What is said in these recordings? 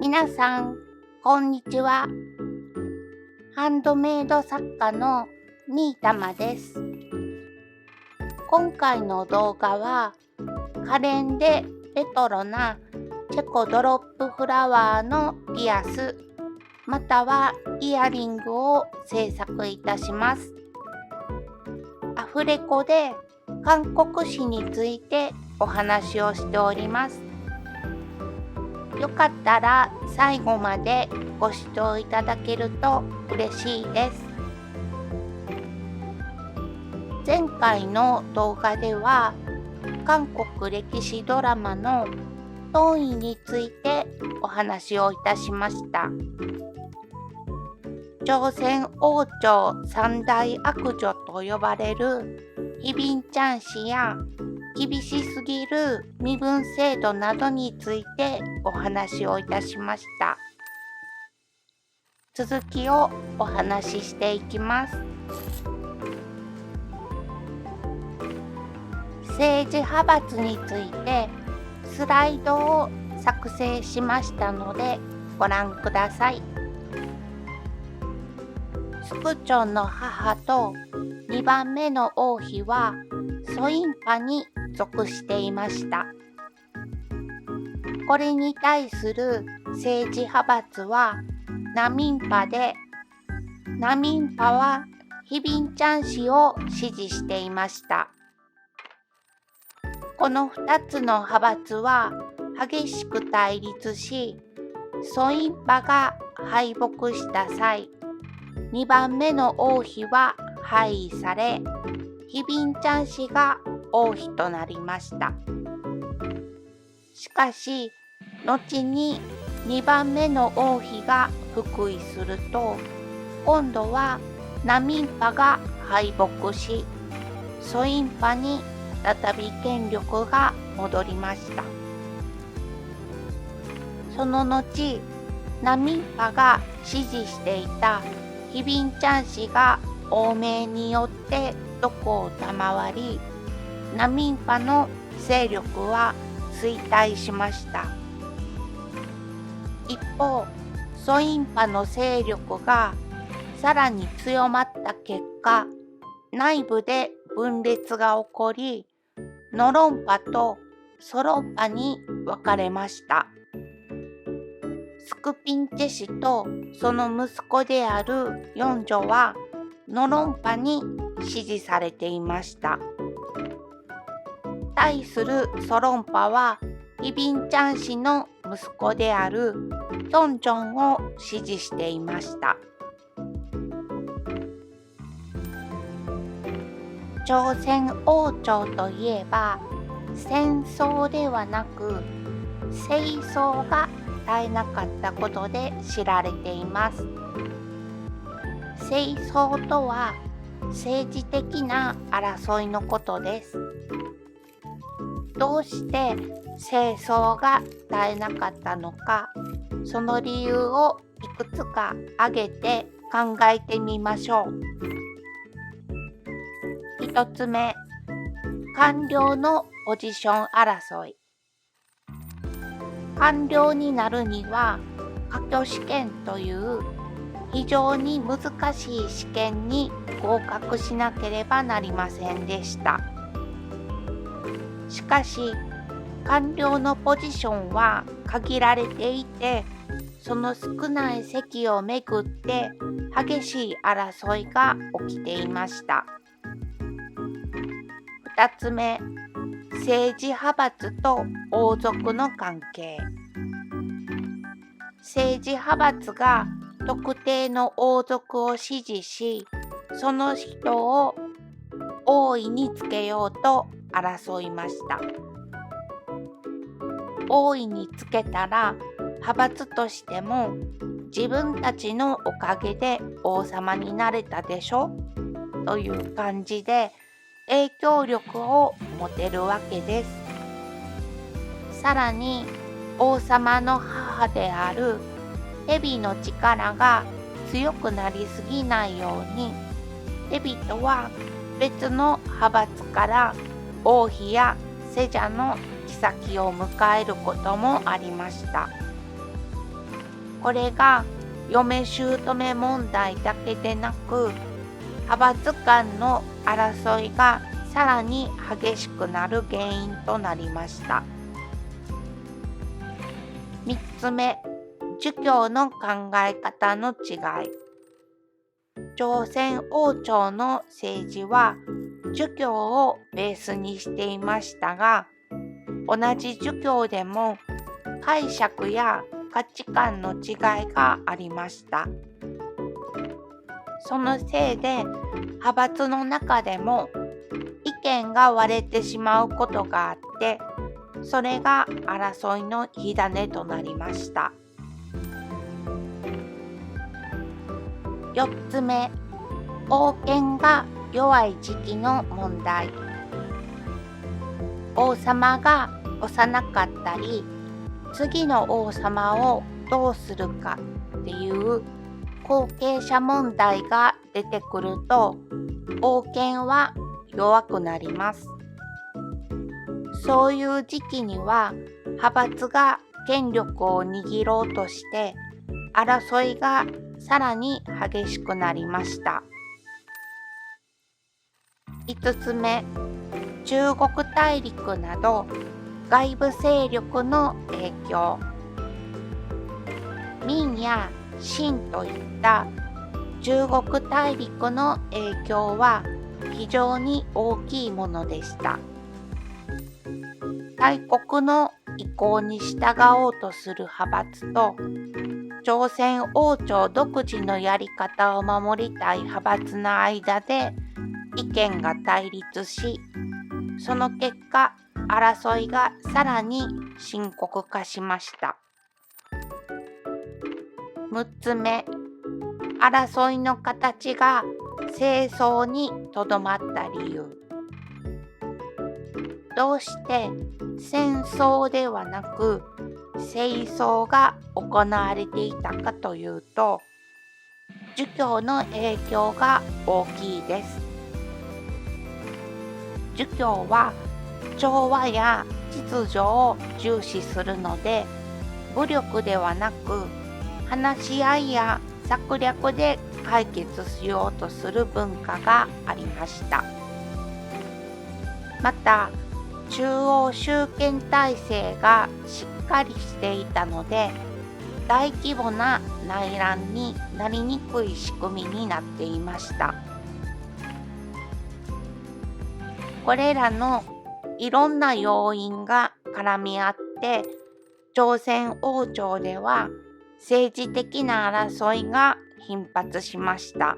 皆さん、こんにちは。ハンドメイド作家のみーたまです。今回の動画は、可憐でレトロなチェコドロップフラワーのピアス、またはイヤリングを制作いたします。アフレコで韓国史についてお話をしております。よかったら最後までご視聴いただけると嬉しいです。前回の動画では韓国歴史ドラマのトンイについてお話をいたしました。朝鮮王朝三大悪女と呼ばれるヒビンチャン氏や厳しすぎる身分制度などについてお話をいたしました。続きをお話ししていきます。政治派閥についてスライドを作成しましたのでご覧ください。スクチョンの母と2番目の王妃はソインパに属していました。これに対する政治派閥はナミンパで、ナミンパはヒビンチャン氏を支持していました。この2つの派閥は激しく対立し、ソインパが敗北した際、2番目の王妃は廃位され、ヒビンチャン氏が王妃となりました。しかし、後に2番目の王妃が復位すると、今度はナミンパが敗北し、ソインパに再び権力が戻りました。その後、ナミンパが支持していたヒビンチャン氏が亡命によってどこを賜り、ナミンパの勢力は衰退しました。一方、ソインパの勢力がさらに強まった結果、内部で分裂が起こり、ノロンパとソロンパに分かれました。スクピンチェ氏とその息子であるヨンジョはノロンパに支持されていました。対するソロンパはヒビンチャン氏の息子であるヒョンジョンを支持していました。朝鮮王朝といえば戦争ではなく戦争が絶えなかったことで知られています。戦争とは政治的な争いのことです。どうして戦争が絶えなかったのか、その理由をいくつか挙げて考えてみましょう。一つ目、官僚のポジション争い。官僚になるには科挙試験という非常に難しい試験に合格しなければなりませんでした。しかし、官僚のポジションは限られていて、その少ない席をめぐって激しい争いが起きていました。二つ目、政治派閥と王族の関係。政治派閥が特定の王族を支持し、その人を王位につけようと争いました。王位につけたら派閥としても自分たちのおかげで王様になれたでしょという感じで影響力を持てるわけです。さらに王様の母であるヘビの力が強くなりすぎないように、ヘビとは別の派閥から王妃やセジャの妃を迎えることもありました。これが嫁姑問題だけでなく、派閥間の争いがさらに激しくなる原因となりました。3つ目、儒教の考え方の違い。朝鮮王朝の政治は儒教をベースにしていましたが、同じ儒教でも解釈や価値観の違いがありました。そのせいで派閥の中でも意見が割れてしまうことがあって、それが争いの火種となりました。4つ目、王権が弱い時期の問題。王様が幼かったり、次の王様をどうするかっていう後継者問題が出てくると、王権は弱くなります。そういう時期には派閥が権力を握ろうとして争いがさらに激しくなりました。5つ目、中国大陸など外部勢力の影響。明や清といった中国大陸の影響は非常に大きいものでした。大国の意向に従おうとする派閥と、朝鮮王朝独自のやり方を守りたい派閥の間で意見が対立し、その結果、争いがさらに深刻化しました。6つ目、争いの形が政争にとどまった理由。どうして戦争ではなく政争が行われていたかというと、儒教の影響が大きいです。儒教は調和や秩序を重視するので、武力ではなく話し合いや策略で解決しようとする文化がありました。また、中央集権体制がしっかりしていたので、大規模な内乱になりにくい仕組みになっていました。これらのいろんな要因が絡み合って、朝鮮王朝では政治的な争いが頻発しました。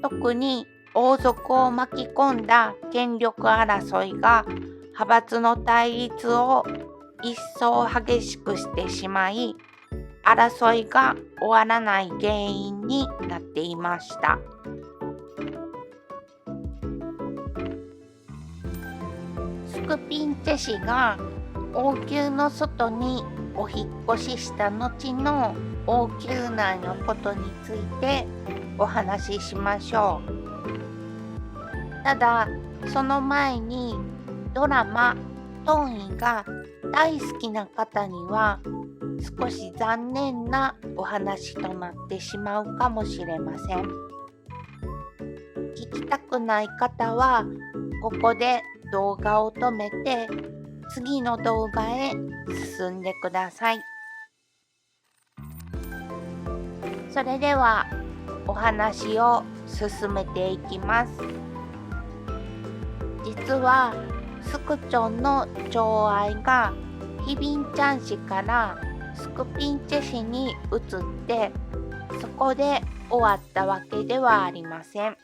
特に王族を巻き込んだ権力争いが派閥の対立を一層激しくしてしまい、争いが終わらない原因になっていました。スクピンチェ氏が王宮の外にお引っ越しした後の王宮内のことについてお話ししましょう。ただ、その前にドラマ「トンイ」が大好きな方には少し残念なお話となってしまうかもしれません。聞きたくない方はここで動画を止めて次の動画へ進んでください。それではお話を進めていきます。実はスクチョンの寵愛がヒビンチャン氏からスクピンチェ氏に移ってそこで終わったわけではありません。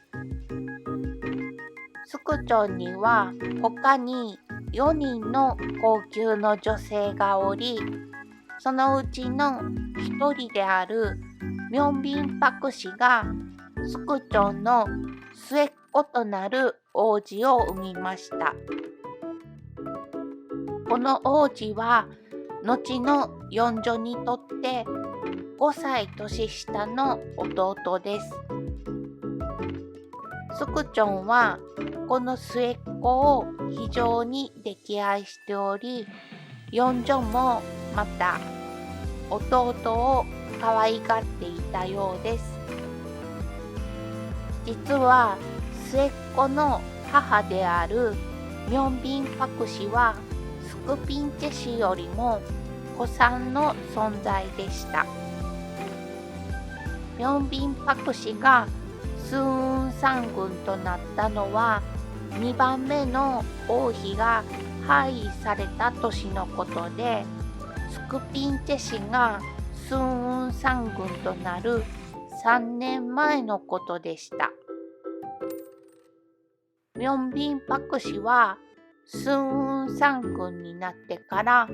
スクチョンには他に4人の高級の女性がおり、そのうちの1人であるミョンビンパク氏がスクチョンの末っ子となる王子を産みました。この王子は後の四女にとって5歳年下の弟です。スクチョンはこの末っ子を非常に溺愛しており、四女もまた弟を可愛がっていたようです。実は末っ子の母であるミョンビンパク氏はスクピンチェ氏よりも古参の存在でした。ミョンビンパク氏がスーン三軍となったのは2番目の王妃が廃位された年のことで、スクピンチェ氏がスーン三軍となる3年前のことでした。ミョンビンパク氏はスーン三軍になってから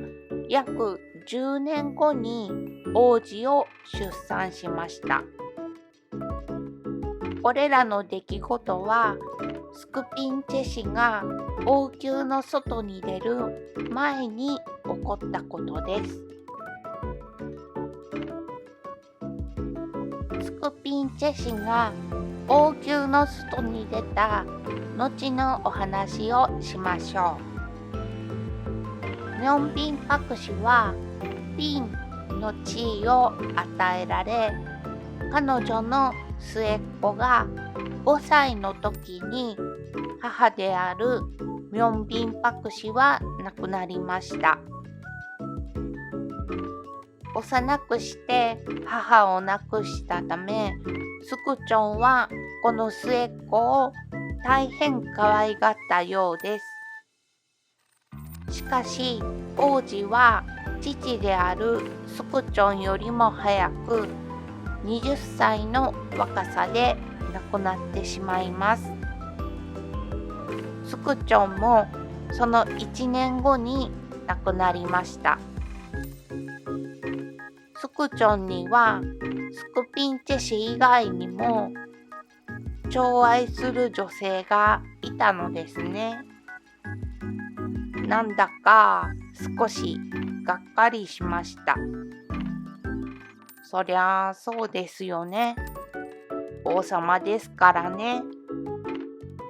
約10年後に王子を出産しました。これらの出来事はスクピンチェ氏が王宮の外に出る前に起こったことです。スクピンチェ氏が王宮の外に出た後のお話をしましょう。ミョンビンパク氏はビンの地位を与えられ、彼女の末っ子が5歳の時に母であるミョンビンパク氏は亡くなりました。幼くして母を亡くしたため、スクチョンはこの末っ子を大変可愛がったようです。しかし王子は父であるスクチョンよりも早く20歳の若さで亡くなってしまいます。スクチョンもその1年後に亡くなりました。スクチョンにはスクピンチェ氏以外にも寵愛する女性がいたのですね。なんだか少しがっかりしました。そりゃあそうですよね。王様ですからね。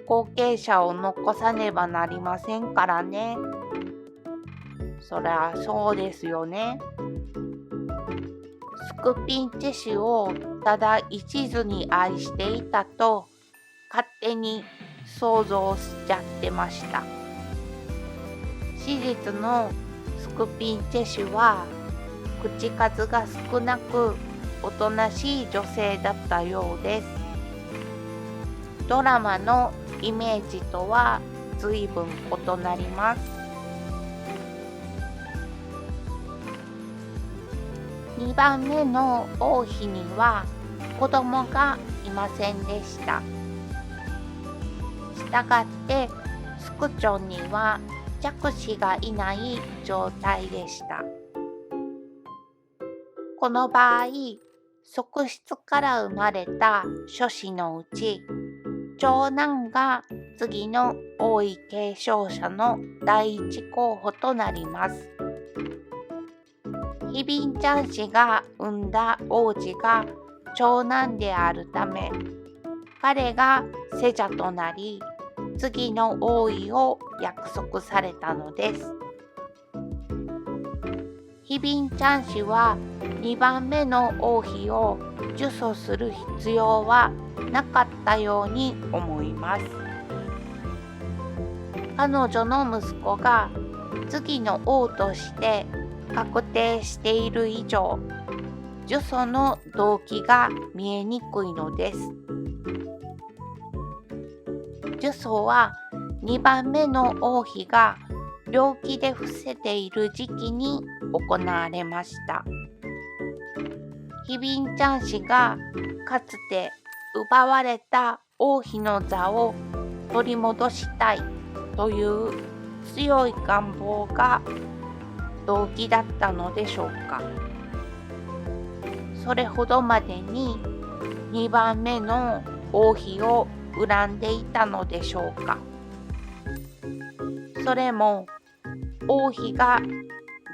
後継者を残さねばなりませんからね。そりゃあそうですよね。スクピンチェ氏をただ一途に愛していたと勝手に想像しちゃってました。史実のスクピンチェ氏は口数が少なくおとなしい女性だったようです。ドラマのイメージとは随分異なります。2番目の王妃には子供がいませんでした。したがってスクチョンには嫡子がいない状態でした。この場合、側室から生まれた諸子のうち、長男が次の王位継承者の第一候補となります。ヒビンチャン氏が産んだ王子が長男であるため、彼が世者となり、次の王位を約束されたのです。ヒビンチャン氏は2番目の王妃を受訴する必要はなかったように思います。彼女の息子が次の王として確定している以上、受訴の動機が見えにくいのです。受訴は2番目の王妃が病気で伏せている時期に行われました。ヒビンチャン氏がかつて奪われた王妃の座を取り戻したいという強い願望が動機だったのでしょうか。それほどまでに2番目の王妃を恨んでいたのでしょうか。それも王妃が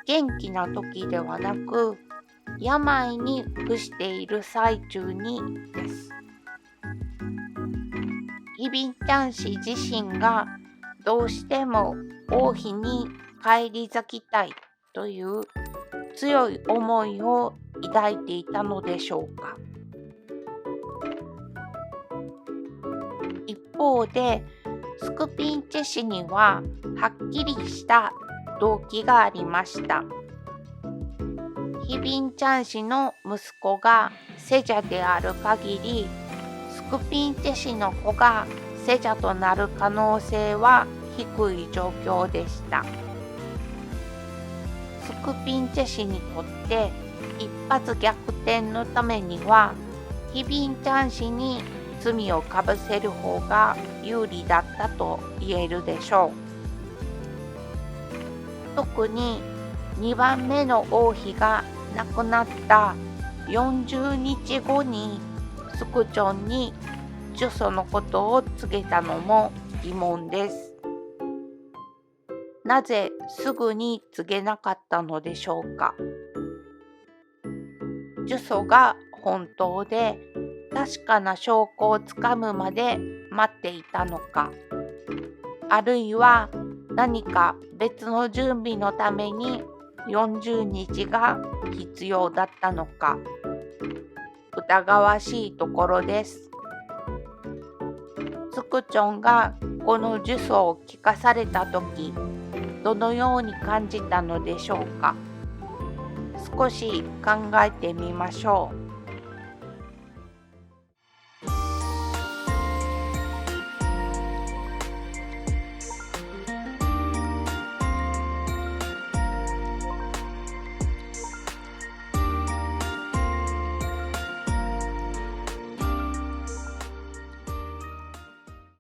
元気な時ではなく病に伏している最中にです。ヒビンチャン氏自身がどうしても王妃に返り咲きたいという強い思いを抱いていたのでしょうか。一方で、スクピンチェ氏にははっきりした動機がありました。ヒビンチャン氏の息子がセジャである限り、スクピンチェ氏の子がセジャとなる可能性は低い状況でした。スクピンチェ氏にとって一発逆転のためには、ヒビンチャン氏に罪をかぶせる方が有利だったと言えるでしょう。特に2番目の王妃が亡くなった40日後にスクチョンに呪詛のことを告げたのも疑問です。なぜすぐに告げなかったのでしょうか。呪詛が本当で確かな証拠をつかむまで待っていたのか、あるいは何か別の準備のために40日が必要だったのか、疑わしいところです。スクチョンがこの呪詛を聞かされたとき、どのように感じたのでしょうか。少し考えてみましょう。